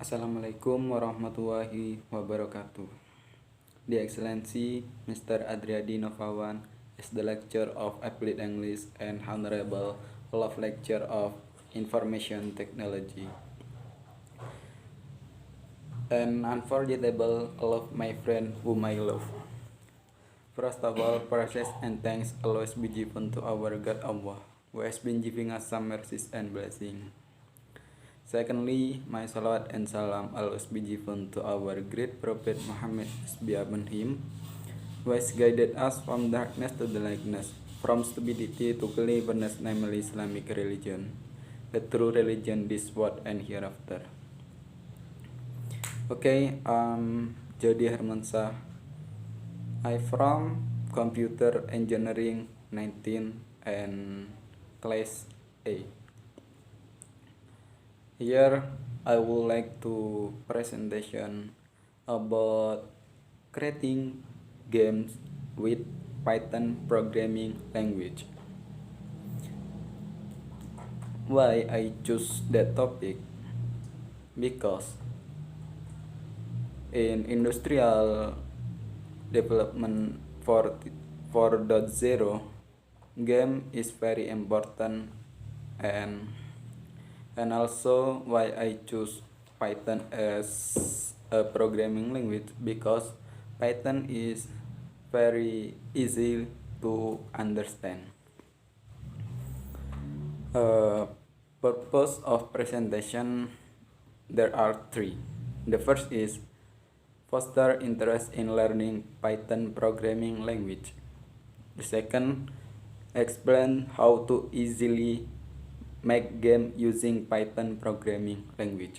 Assalamualaikum warahmatullahi wabarakatuh. The Excellency Mr. Adriadi Novawan is the lecturer of Applied English and Honorable Olaf Lecturer of Information Technology. An unforgettable love, my friend whom I love. First of all, praises and thanks always be given to our God Allah, who has been giving us some mercies and blessings. Secondly, my salawat and salam always be given to our great Prophet Muhammad, peace be upon him, who has guided us from darkness to the lightness, from stupidity to cleverness, namely Islamic religion, the true religion this world and hereafter. Okay, Jody Hermansyah. I from computer engineering 19 and class A. Here I would like to presentation about creating games with Python programming language. Why I choose that topic? Because in industrial development 4.0, game is very important, and also why I choose Python as a programming language, because Python is very easy to understand. Purpose of presentation, there are three. The first is foster interest in learning Python programming language. The second, explain how to easily make game using Python programming language.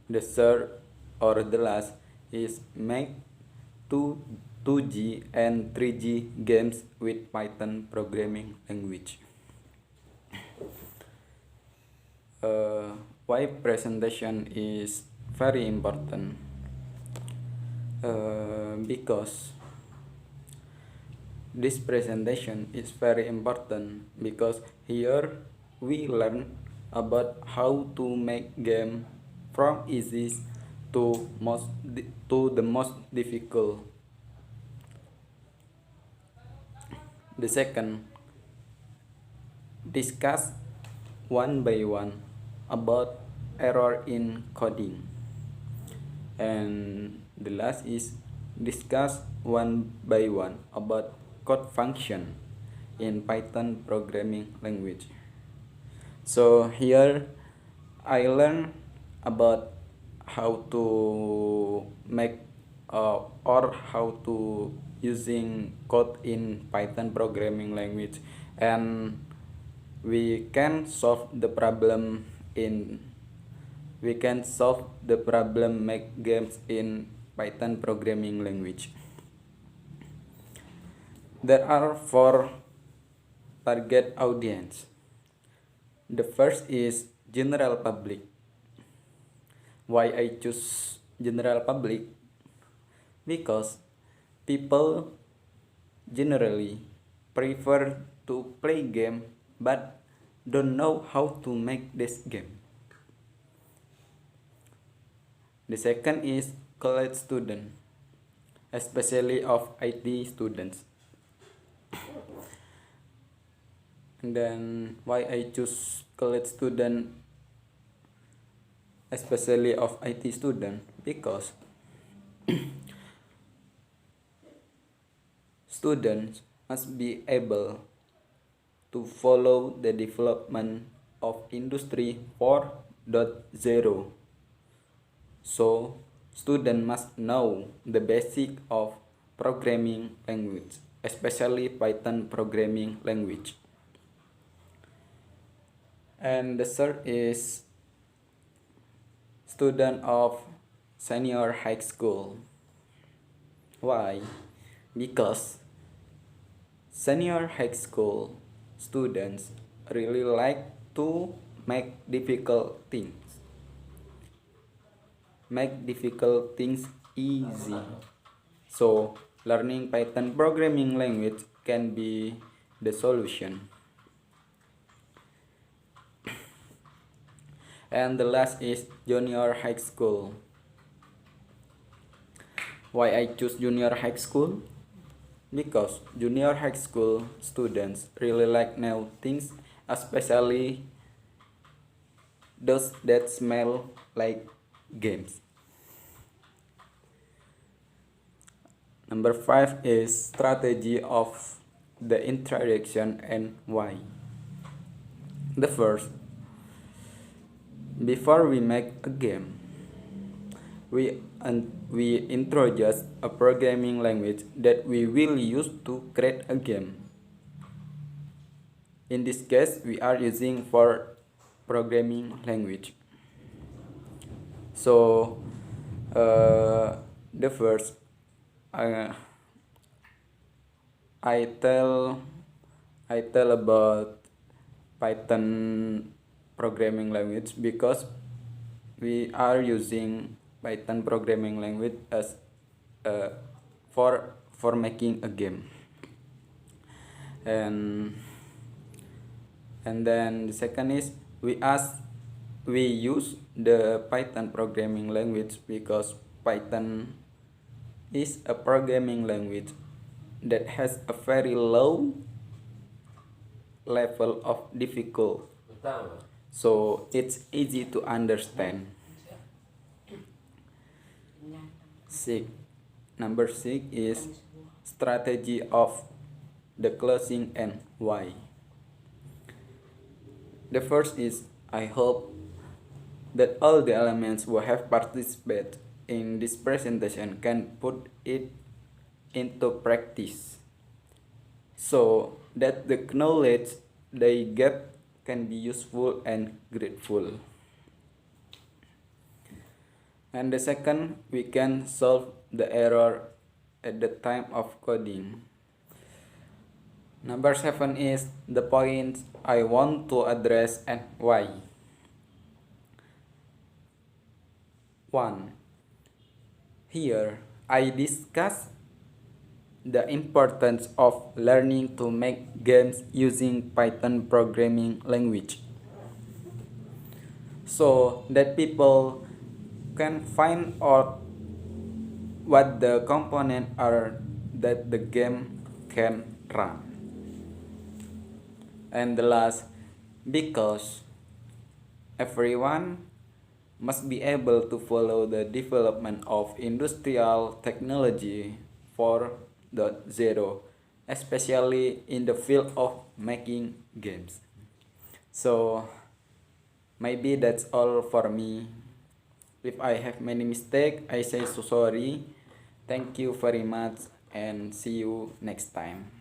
The third or the last is make 2G and 3G games with Python programming language. Why presentation is very important? Because this presentation is very important because here we learn about how to make game from easy to the most difficult. The second, discuss one by one about error in coding. And the last is discuss one by one about code function in Python programming language. So here I learn about how to make or how to using code in Python programming language, and we can solve the problem make games in Python programming language. There are four target audience. The first is general public. Why I choose general public? Because people generally prefer to play game but don't know how to make this game. The second is college student, especially of IT students. And then why I choose college student, especially of IT student? Because students must be able to follow the development of Industry 4.0. So, students must know the basic of programming language, especially Python programming language. And the third is student of senior high school. Why? Because senior high school students really like to make difficult things easy. So learning Python programming language can be the solution. And the last is junior high school. Why I choose junior high school? Because junior high school students really like new things, especially those that smell like games. Number 5 is strategy of the introduction and why. The first, before we make a game, we introduce a programming language that we will use to create a game. In this case, we are using for programming language. So, the first, uh, I tell I tell about Python programming language because we are using Python programming language as uh, for making a game. and and then the second is we use the Python programming language because Python is a programming language that has a very low level of difficult, so it's easy to understand. Six. Number 6 is strategy of the closing and why. The first is I hope that all the elements who have participated in this presentation can put it into practice so that the knowledge they get can be useful and grateful. And the second, we can solve the error at the time of coding. Number 7 is the points I want to address and why. 1. Here, I discuss the importance of learning to make games using Python programming language so that people can find out what the components are that the game can run. And the last, because everyone must be able to follow the development of industrial technology 4.0, especially in the field of making games. So maybe that's all for me. If I have many mistakes, I say so sorry. Thank you very much and see you next time.